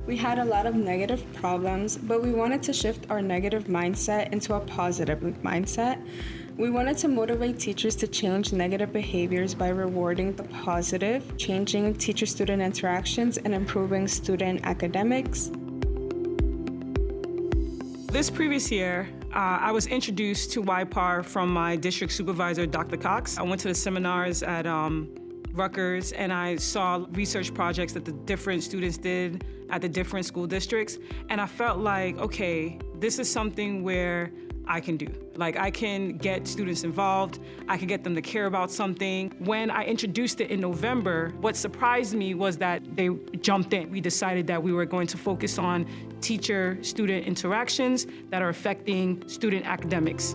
We had a lot of negative problems, but we wanted to shift our negative mindset into a positive mindset. We wanted to motivate teachers to change negative behaviors by rewarding the positive, changing teacher-student interactions, and improving student academics. This previous year, I was introduced to YPAR from my district supervisor, Dr. Cox. I went to the seminars at Rutgers, and I saw research projects that the different students did at the different school districts, and I felt like, okay, this is something where I can do. Like, I can get students involved, I can get them to care about something. When I introduced it in November, what surprised me was that they jumped in. We decided that we were going to focus on teacher-student interactions that are affecting student academics.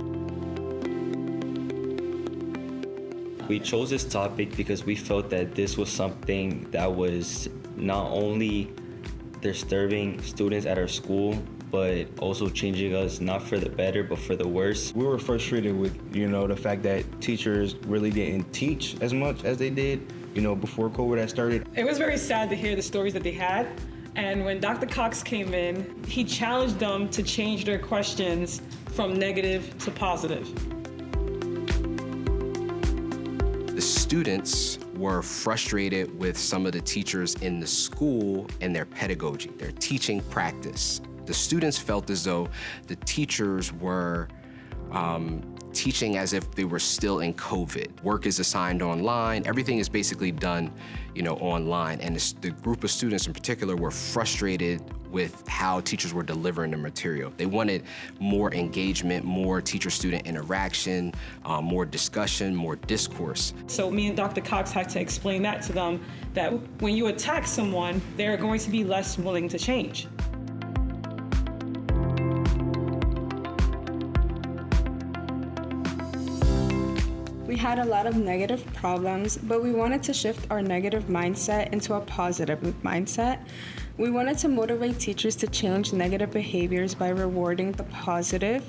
We chose this topic because we felt that this was something that was not only disturbing students at our school, but also changing us not for the better, but for the worse. We were frustrated with, the fact that teachers really didn't teach as much as they did, before COVID had started. It was very sad to hear the stories that they had. And when Dr. Cox came in, he challenged them to change their questions from negative to positive. The students were frustrated with some of the teachers in the school and their pedagogy, their teaching practice. The students felt as though the teachers were teaching as if they were still in COVID. Work is assigned online, everything is basically done, online. And the group of students in particular were frustrated with how teachers were delivering the material. They wanted more engagement, more teacher-student interaction, more discussion, more discourse. So me and Dr. Cox had to explain that to them, that when you attack someone, they're going to be less willing to change. We had a lot of negative problems, but we wanted to shift our negative mindset into a positive mindset. We wanted to motivate teachers to change negative behaviors by rewarding the positive,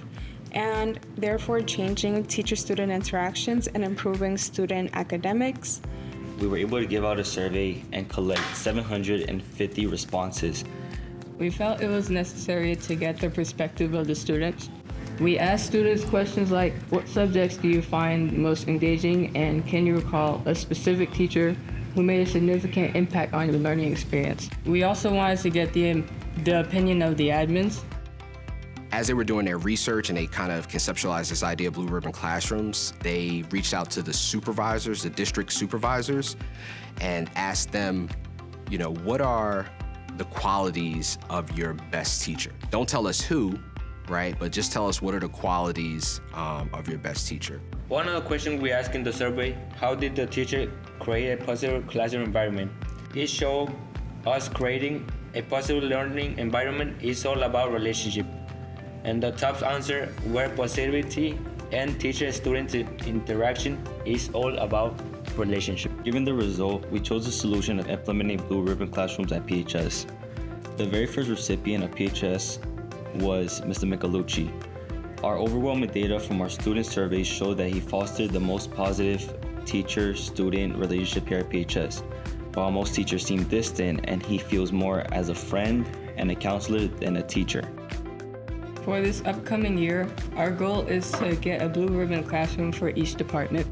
and therefore changing teacher-student interactions and improving student academics. We were able to give out a survey and collect 750 responses. We felt it was necessary to get the perspective of the students. We asked students questions like, what subjects do you find most engaging, and can you recall a specific teacher who made a significant impact on your learning experience? We also wanted to get the opinion of the admins. As they were doing their research and they kind of conceptualized this idea of blue ribbon classrooms, they reached out to the supervisors, the district supervisors, and asked them, what are the qualities of your best teacher? Don't tell us who, right? But just tell us what are the qualities of your best teacher. One of the questions we asked in the survey, how did the teacher create a positive classroom environment? It showed us creating a positive learning environment is all about relationship. And the top answer were positivity and teacher-student interaction is all about relationship. Given the result, we chose the solution of implementing blue ribbon classrooms at PHS. The very first recipient of PHS was Mr. Michelucci. Our overwhelming data from our student surveys showed that he fostered the most positive teacher-student relationship here at PHS. While most teachers seem distant, and he feels more as a friend and a counselor than a teacher. For this upcoming year, our goal is to get a blue ribbon classroom for each department.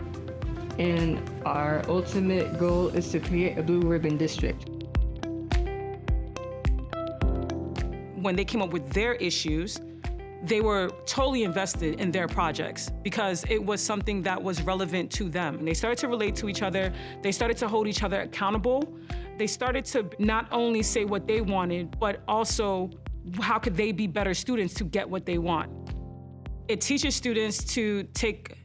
And our ultimate goal is to create a blue ribbon district. When they came up with their issues, they were totally invested in their projects because it was something that was relevant to them. And they started to relate to each other. They started to hold each other accountable. They started to not only say what they wanted, but also how could they be better students to get what they want. It teaches students to take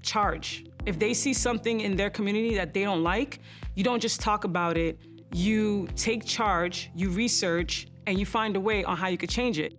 charge. If they see something in their community that they don't like, you don't just talk about it. You take charge, you research, and you find a way on how you could change it.